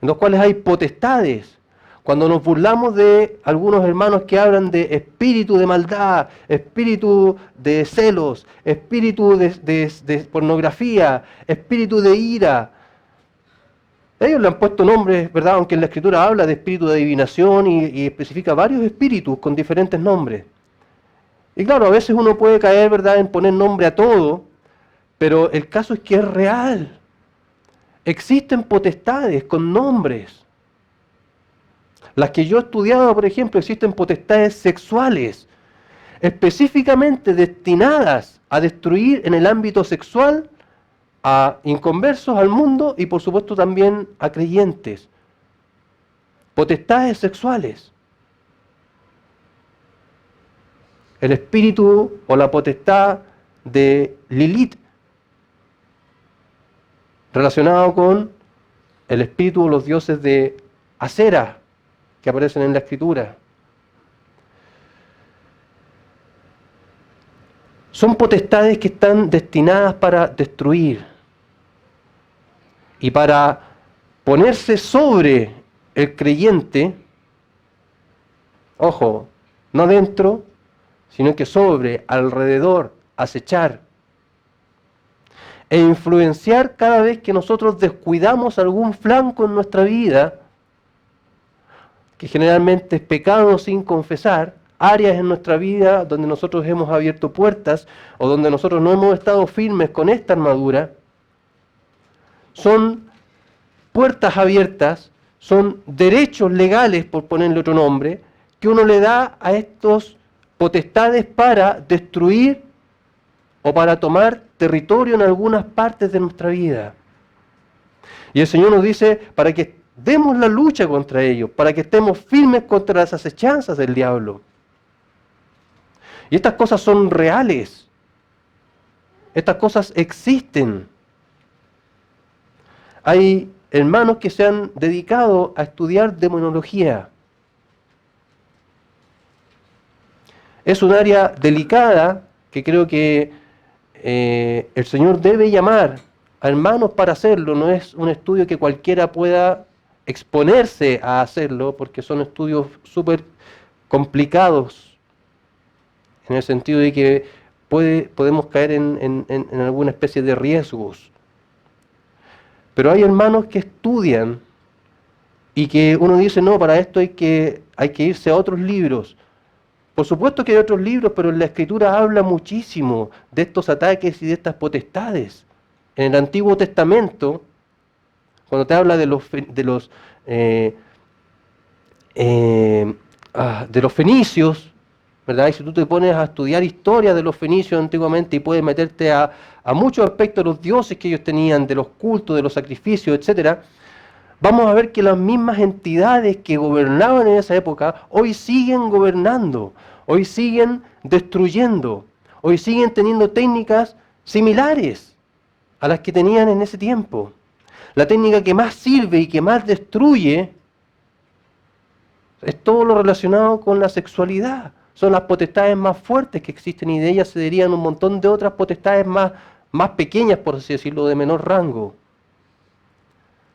en los cuales hay potestades. Cuando nos burlamos de algunos hermanos que hablan de espíritu de maldad, espíritu de celos, espíritu de pornografía, espíritu de ira, ellos le han puesto nombres, ¿verdad? Aunque en la Escritura habla de espíritu de adivinación y especifica varios espíritus con diferentes nombres. Y claro, a veces uno puede caer, ¿verdad?, en poner nombre a todo, pero el caso es que es real. Existen potestades con nombres. Las que yo he estudiado, por ejemplo, existen potestades sexuales, específicamente destinadas a destruir en el ámbito sexual a inconversos, al mundo y por supuesto también a creyentes. Potestades sexuales. El espíritu o la potestad de Lilith, relacionado con el espíritu o los dioses de Acera, que aparecen en la Escritura. Son potestades que están destinadas para destruir y para ponerse sobre el creyente, ojo, no dentro, sino que sobre, alrededor, acechar e influenciar cada vez que nosotros descuidamos algún flanco en nuestra vida, que generalmente es pecado sin confesar, áreas en nuestra vida donde nosotros hemos abierto puertas o donde nosotros no hemos estado firmes con esta armadura, son puertas abiertas, son derechos legales, por ponerle otro nombre, que uno le da a estos potestades para destruir o para tomar territorio en algunas partes de nuestra vida. Y el Señor nos dice para que demos la lucha contra ellos, para que estemos firmes contra las acechanzas del diablo. Y estas cosas son reales. Estas cosas existen. Hay hermanos que se han dedicado a estudiar demonología. Es un área delicada que creo que el Señor debe llamar a hermanos para hacerlo. No es un estudio que cualquiera pueda exponerse a hacerlo, porque son estudios súper complicados, en el sentido de que podemos caer en alguna especie de riesgos. Pero hay hermanos que estudian y que uno dice, no, para esto hay que irse a otros libros. Por supuesto que hay otros libros, pero en la Escritura habla muchísimo de estos ataques y de estas potestades. En el Antiguo Testamento, cuando te habla de los fenicios, ¿verdad? Y si tú te pones a estudiar historia de los fenicios antiguamente y puedes meterte a muchos aspectos de los dioses que ellos tenían, de los cultos, de los sacrificios, etcétera, vamos a ver que las mismas entidades que gobernaban en esa época hoy siguen gobernando, hoy siguen destruyendo, hoy siguen teniendo técnicas similares a las que tenían en ese tiempo. La técnica que más sirve y que más destruye es todo lo relacionado con la sexualidad. Son las potestades más fuertes que existen y de ellas se derivan un montón de otras potestades más pequeñas, por así decirlo, de menor rango.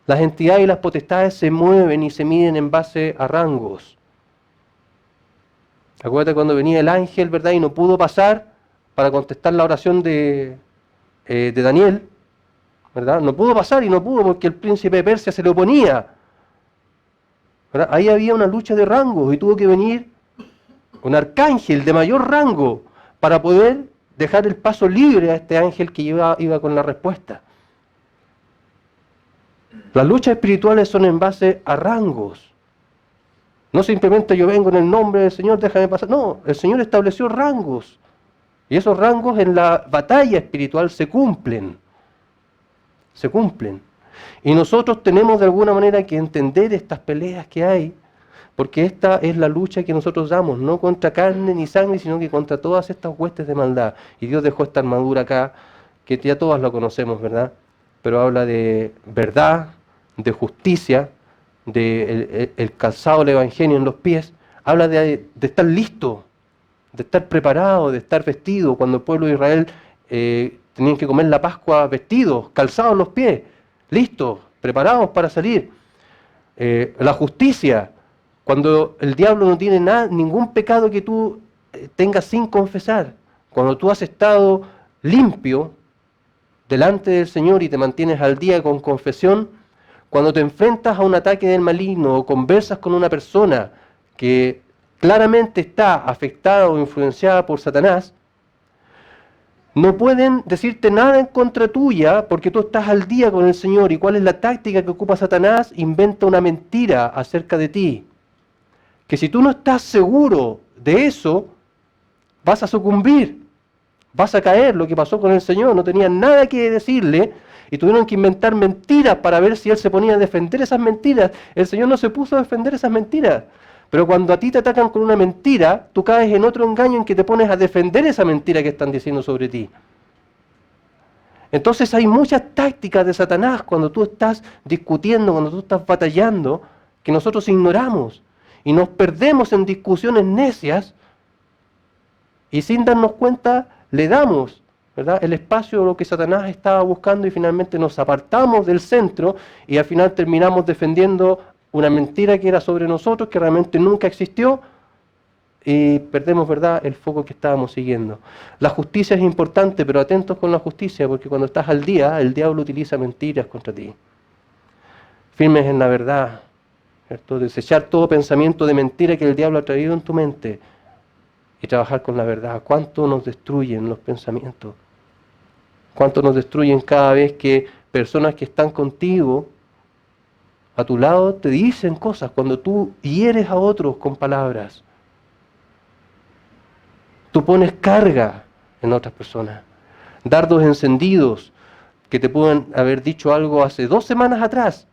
Las entidades y las potestades se mueven y se miden en base a rangos. Acuérdate cuando venía el ángel, ¿verdad? Y no pudo pasar para contestar la oración de Daniel, ¿verdad? No pudo pasar y no pudo porque el príncipe de Persia se le oponía, ¿verdad? Ahí había una lucha de rangos y tuvo que venir un arcángel de mayor rango para poder dejar el paso libre a este ángel que iba con la respuesta. Las luchas espirituales son en base a rangos. No simplemente yo vengo en el nombre del Señor, déjame pasar. No, el Señor estableció rangos. Y esos rangos en la batalla espiritual se cumplen. Se cumplen. Y nosotros tenemos de alguna manera que entender estas peleas que hay, porque esta es la lucha que nosotros damos, no contra carne ni sangre, sino que contra todas estas huestes de maldad. Y Dios dejó esta armadura acá, que ya todas la conocemos, ¿verdad? Pero habla de verdad, de justicia, de el calzado del Evangelio en los pies. Habla de estar listo, de estar preparado, de estar vestido. Cuando el pueblo de Israel tenían que comer la Pascua vestidos, calzados en los pies, listos, preparados para salir. La justicia, cuando el diablo no tiene ningún pecado que tú tengas sin confesar. Cuando tú has estado limpio delante del Señor y te mantienes al día con confesión, cuando te enfrentas a un ataque del maligno o conversas con una persona que claramente está afectada o influenciada por Satanás, no pueden decirte nada en contra tuya porque tú estás al día con el Señor. ¿Y cuál es la táctica que ocupa Satanás? Inventa una mentira acerca de ti. Que si tú no estás seguro de eso, vas a sucumbir, vas a caer. Lo que pasó con el Señor, no tenían nada que decirle y tuvieron que inventar mentiras para ver si Él se ponía a defender esas mentiras. El Señor no se puso a defender esas mentiras. Pero cuando a ti te atacan con una mentira, tú caes en otro engaño en que te pones a defender esa mentira que están diciendo sobre ti. Entonces hay muchas tácticas de Satanás cuando tú estás discutiendo, cuando tú estás batallando, que nosotros ignoramos. Y nos perdemos en discusiones necias y sin darnos cuenta le damos, ¿verdad?, el espacio a lo que Satanás estaba buscando y finalmente nos apartamos del centro y al final terminamos defendiendo una mentira que era sobre nosotros, que realmente nunca existió, y perdemos, ¿verdad?, el foco que estábamos siguiendo. La justicia es importante, pero atentos con la justicia, porque cuando estás al día, el diablo utiliza mentiras contra ti. Firmes en la verdad, ¿cierto? Desechar todo pensamiento de mentira que el diablo ha traído en tu mente y trabajar con la verdad. ¿Cuánto nos destruyen los pensamientos? ¿Cuánto nos destruyen cada vez que personas que están contigo a tu lado te dicen cosas, cuando tú hieres a otros con palabras? Tú pones carga en otras personas. Dardos encendidos que te pueden haber dicho algo hace 2 semanas atrás,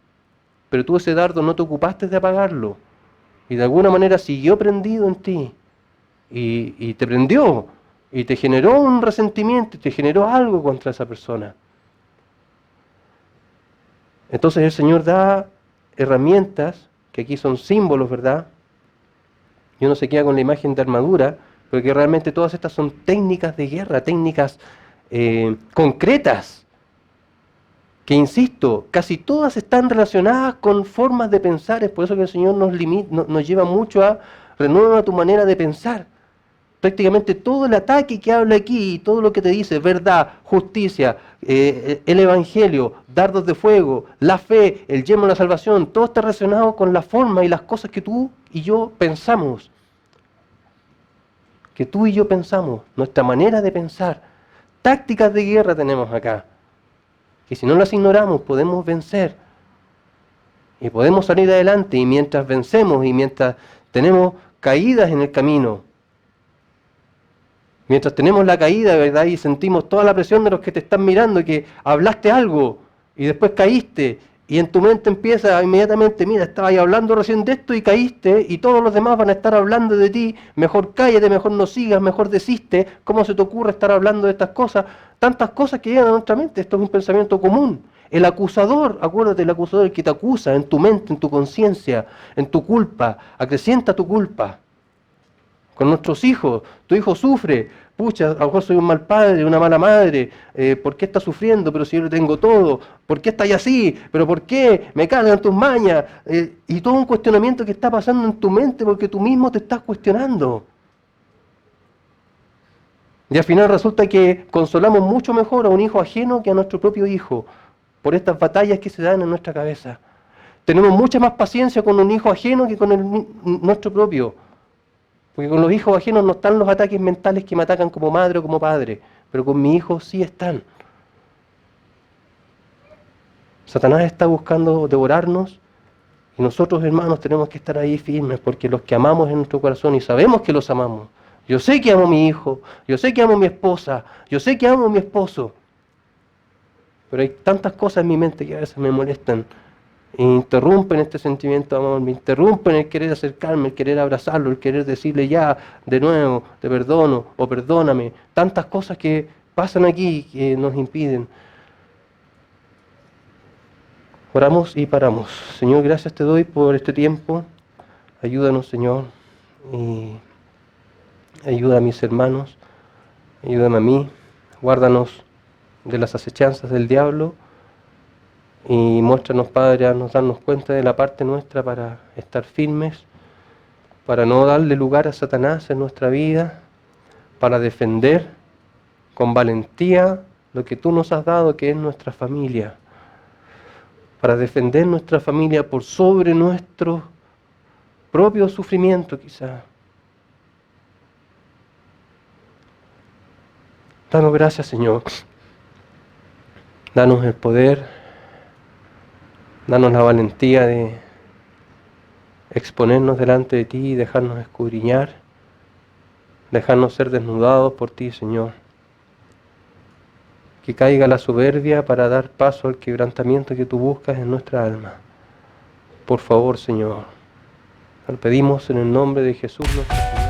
pero tú ese dardo no te ocupaste de apagarlo. Y de alguna manera siguió prendido en ti. Y te prendió. Y te generó un resentimiento, y te generó algo contra esa persona. Entonces el Señor da herramientas, que aquí son símbolos, ¿verdad? Y uno se queda con la imagen de armadura, pero que realmente todas estas son técnicas de guerra, técnicas concretas, que insisto, casi todas están relacionadas con formas de pensar. Es por eso que el Señor nos lleva mucho a renueva tu manera de pensar. Prácticamente todo el ataque que habla aquí, todo lo que te dice, verdad, justicia, el Evangelio, dardos de fuego, la fe, el yelmo de la salvación, todo está relacionado con la forma y las cosas que tú y yo pensamos. Que tú y yo pensamos, nuestra manera de pensar. Tácticas de guerra tenemos acá, que si no las ignoramos podemos vencer. Y podemos salir adelante, y mientras vencemos y mientras tenemos caídas en el camino, Mientras tenemos la caída, ¿verdad? Y sentimos toda la presión de los que te están mirando, y que hablaste algo y después caíste, y en tu mente empieza inmediatamente, mira, estaba ahí hablando recién de esto y caíste, y todos los demás van a estar hablando de ti, mejor cállate, mejor no sigas, mejor desiste, ¿cómo se te ocurre estar hablando de estas cosas? Tantas cosas que llegan a nuestra mente, esto es un pensamiento común. El acusador, acuérdate, el acusador, el que te acusa en tu mente, en tu conciencia, en tu culpa, acrecienta tu culpa. Con nuestros hijos, tu hijo sufre, pucha, a lo mejor soy un mal padre, una mala madre, ¿por qué está sufriendo? Pero si yo lo tengo todo, ¿por qué está así? ¿Pero por qué? Me cargan tus mañas, y todo un cuestionamiento que está pasando en tu mente porque tú mismo te estás cuestionando. Y al final resulta que consolamos mucho mejor a un hijo ajeno que a nuestro propio hijo, por estas batallas que se dan en nuestra cabeza. Tenemos mucha más paciencia con un hijo ajeno que con nuestro propio. Porque con los hijos ajenos no están los ataques mentales que me atacan como madre o como padre, pero con mi hijo sí están. Satanás está buscando devorarnos y nosotros, hermanos, tenemos que estar ahí firmes, porque los que amamos en nuestro corazón y sabemos que los amamos. Yo sé que amo a mi hijo, yo sé que amo a mi esposa, yo sé que amo a mi esposo, pero hay tantas cosas en mi mente que a veces me molestan. E interrumpen este sentimiento de amor, me interrumpen el querer acercarme, el querer abrazarlo, el querer decirle ya, de nuevo, te perdono o perdóname. Tantas cosas que pasan aquí que nos impiden. Oramos y paramos. Señor, gracias te doy por este tiempo. Ayúdanos, Señor, y ayuda a mis hermanos, ayúdame a mí, guárdanos de las acechanzas del diablo. Y muéstranos, Padre, a darnos cuenta de la parte nuestra para estar firmes, para no darle lugar a Satanás en nuestra vida, para defender con valentía lo que tú nos has dado, que es nuestra familia, para defender nuestra familia por sobre nuestro propio sufrimiento quizá. Danos gracias, Señor. Danos el poder. Danos la valentía de exponernos delante de ti y dejarnos escudriñar, dejarnos ser desnudados por ti, Señor. Que caiga la soberbia para dar paso al quebrantamiento que tú buscas en nuestra alma. Por favor, Señor, lo pedimos en el nombre de Jesús nuestro Señor.